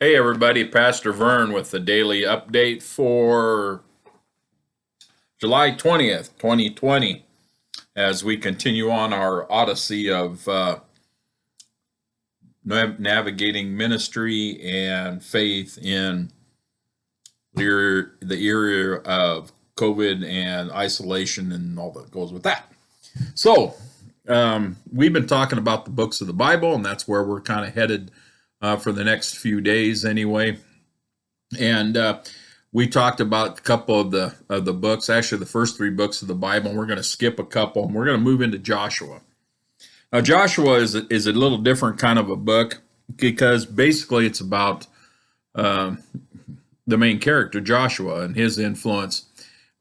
Hey everybody, Pastor Vern with the daily update for July 20th, 2020, as we continue on our odyssey of navigating ministry and faith in the era of COVID and isolation and all that goes with that. So, we've been talking about the books of the Bible, and that's where we're kind of headed for the next few days anyway. And we talked about a couple of the books, actually the first three books of the Bible, and we're going to skip a couple, and we're going to move into Joshua. Now, Joshua is a little different kind of a book because basically it's about the main character, Joshua, and his influence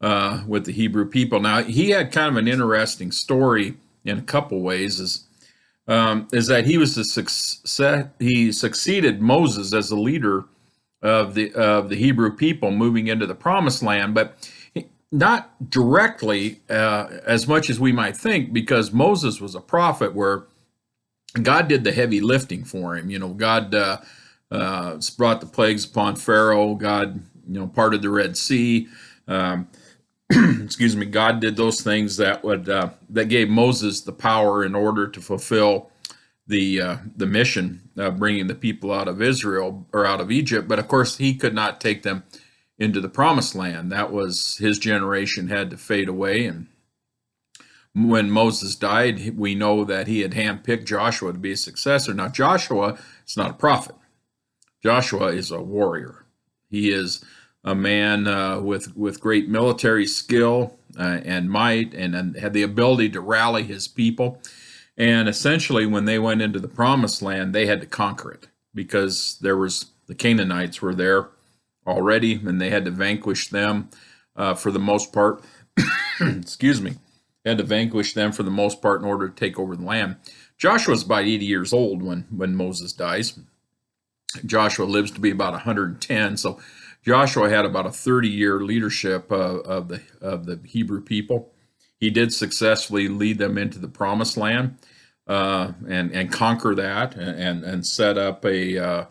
with the Hebrew people. Now, he had kind of an interesting story in a couple ways. Is that he was he succeeded Moses as the leader of the Hebrew people moving into the Promised Land, but not directly as much as we might think, because Moses was a prophet where God did the heavy lifting for him. You know, God brought the plagues upon Pharaoh. God, parted the Red Sea. Excuse me. God did those things that gave Moses the power in order to fulfill the mission of bringing the people out of Israel or out of Egypt. But of course, he could not take them into the Promised Land. That was, his generation had to fade away. And when Moses died, we know that he had handpicked Joshua to be a successor. Now, Joshua is not a prophet. Joshua is a warrior. He is a man with great military skill and might, and had the ability to rally his people. And essentially, when they went into the Promised Land, they had to conquer it, because the Canaanites were there already, and they had to vanquish them for the most part. Excuse me. They had to vanquish them for the most part in order to take over the land. Joshua was about 80 years old when Moses dies. Joshua lives to be about 110. So Joshua had about a 30-year leadership of the Hebrew people. He did successfully lead them into the Promised Land and conquer that and set up a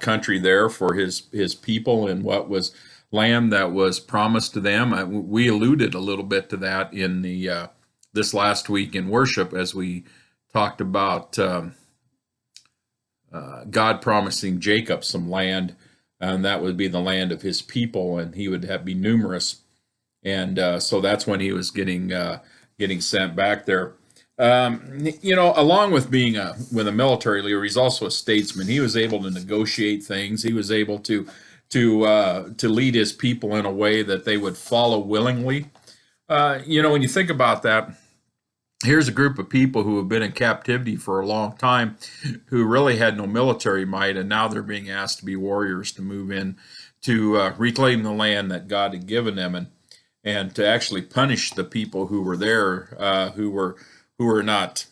country there for his people, and what was land that was promised to them. We alluded a little bit to that in the this last week in worship, as we talked about God promising Jacob some land, and that would be the land of his people, and he would be numerous. And so that's when he was getting sent back there. Along with being with a military leader, he's also a statesman. He was able to negotiate things. He was able to lead his people in a way that they would follow willingly. When you think about that, here's a group of people who have been in captivity for a long time, who really had no military might, and now they're being asked to be warriors to move in to reclaim the land that God had given them, and to actually punish the people who were there, who were not,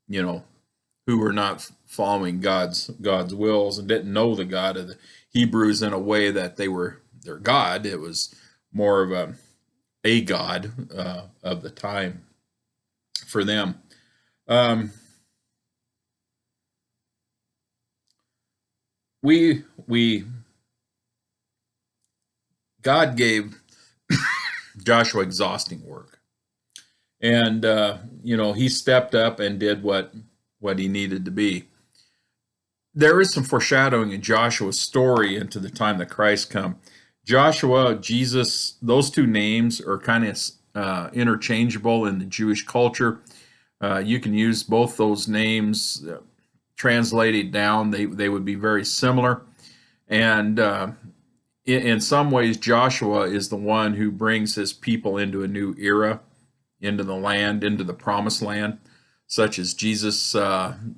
who were not following God's wills and didn't know the God of the Hebrews in a way that they were their God. It was more of a God of the time for them. God gave Joshua exhausting work, and he stepped up and did what he needed to be. There is some foreshadowing in Joshua's story into the time that Christ come. Joshua, Jesus, those two names are kind of interchangeable in the Jewish culture. You can use both those names translated down. They would be very similar, and in some ways, Joshua is the one who brings his people into a new era, into the land, into the Promised Land, such as Jesus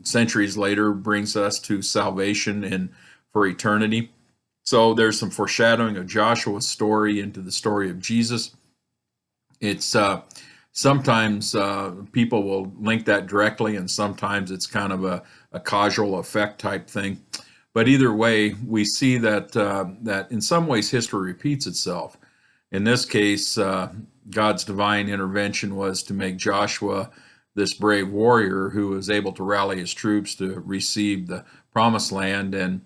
centuries later brings us to salvation and for eternity. So there's some foreshadowing of Joshua's story into the story of Jesus. It's sometimes people will link that directly, and sometimes it's kind of a causal effect type thing. But either way, we see that that in some ways history repeats itself. In this case, God's divine intervention was to make Joshua this brave warrior who was able to rally his troops to receive the Promised Land, and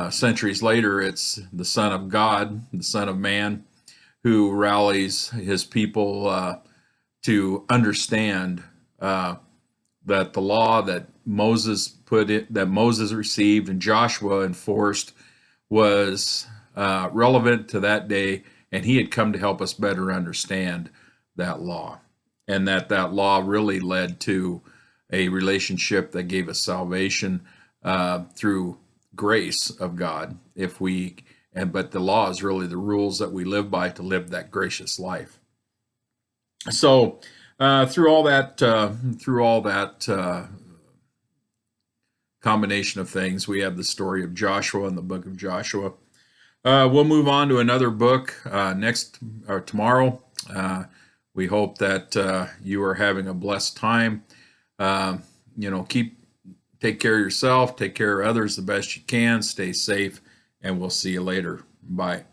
centuries later, it's the Son of God, the Son of Man, who rallies his people to understand that the law that Moses received and Joshua enforced was relevant to that day, and he had come to help us better understand that law, and that law really led to a relationship that gave us salvation through grace of God. If we and but the law is really the rules that we live by to live that gracious life. So through all that combination of things, we have the story of Joshua in the book of Joshua. We'll move on to another book next or tomorrow. We hope that you are having a blessed time. Take care of yourself, take care of others the best you can, stay safe, and we'll see you later. Bye.